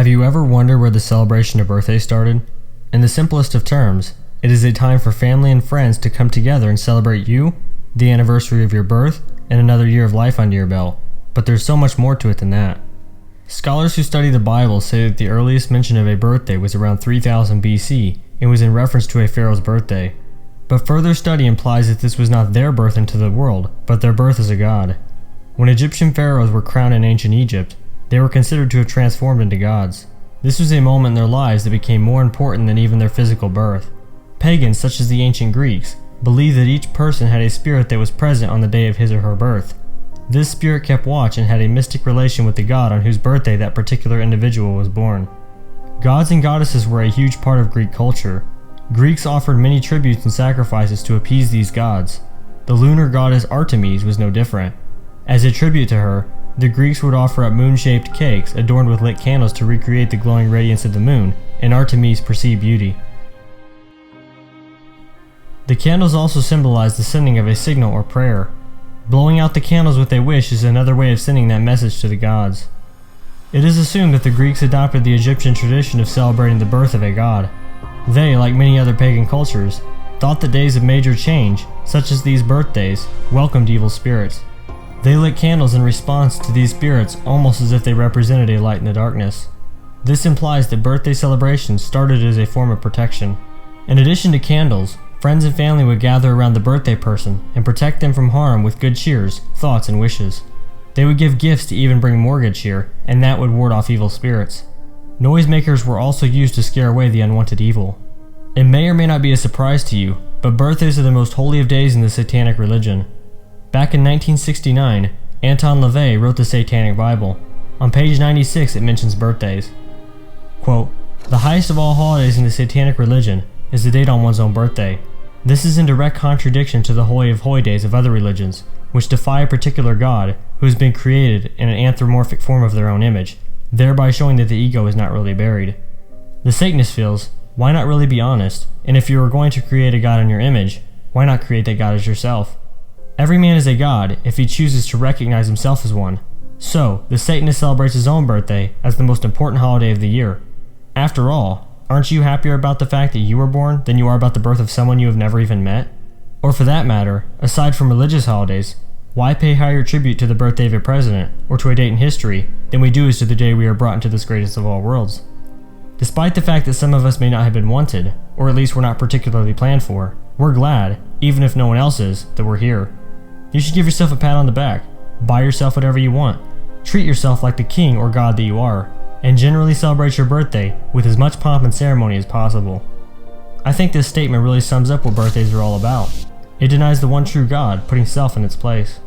Have you ever wondered where the celebration of birthdays started? In the simplest of terms, it is a time for family and friends to come together and celebrate you, the anniversary of your birth, and another year of life under your belt. But there's so much more to it than that. Scholars who study the Bible say that the earliest mention of a birthday was around 3000 BC and was in reference to a pharaoh's birthday. But further study implies that this was not their birth into the world, but their birth as a god. When Egyptian pharaohs were crowned in ancient Egypt, they were considered to have transformed into gods. This was a moment in their lives that became more important than even their physical birth. Pagans, such as the ancient Greeks, believed that each person had a spirit that was present on the day of his or her birth. This spirit kept watch and had a mystic relation with the god on whose birthday that particular individual was born. Gods and goddesses were a huge part of Greek culture. Greeks offered many tributes and sacrifices to appease these gods. The lunar goddess Artemis was no different. As a tribute to her, the Greeks would offer up moon-shaped cakes adorned with lit candles to recreate the glowing radiance of the moon and Artemis' perceived beauty. The candles also symbolize the sending of a signal or prayer. Blowing out the candles with a wish is another way of sending that message to the gods. It is assumed that the Greeks adopted the Egyptian tradition of celebrating the birth of a god. They, like many other pagan cultures, thought that days of major change, such as these birthdays, welcomed evil spirits. They lit candles in response to these spirits almost as if they represented a light in the darkness. This implies that birthday celebrations started as a form of protection. In addition to candles, friends and family would gather around the birthday person and protect them from harm with good cheers, thoughts, and wishes. They would give gifts to even bring more good cheer, and that would ward off evil spirits. Noisemakers were also used to scare away the unwanted evil. It may or may not be a surprise to you, but birthdays are the most holy of days in the Satanic religion. Back in 1969, Anton LaVey wrote the Satanic Bible. On page 96 it mentions birthdays. Quote, "The highest of all holidays in the Satanic religion is the date on one's own birthday. This is in direct contradiction to the holy of holy days of other religions, which defy a particular god who has been created in an anthropomorphic form of their own image, thereby showing that the ego is not really buried. The Satanist feels, why not really be honest, and if you are going to create a god in your image, why not create that god as yourself? Every man is a god if he chooses to recognize himself as one. So, the Satanist celebrates his own birthday as the most important holiday of the year. After all, aren't you happier about the fact that you were born than you are about the birth of someone you have never even met? Or for that matter, aside from religious holidays, why pay higher tribute to the birthday of a president or to a date in history than we do as to the day we are brought into this greatest of all worlds? Despite the fact that some of us may not have been wanted, or at least were not particularly planned for, we're glad, even if no one else is, that we're here. You should give yourself a pat on the back, buy yourself whatever you want, treat yourself like the king or god that you are, and generally celebrate your birthday with as much pomp and ceremony as possible. I think this statement really sums up what birthdays are all about. It denies the one true God, putting self in its place.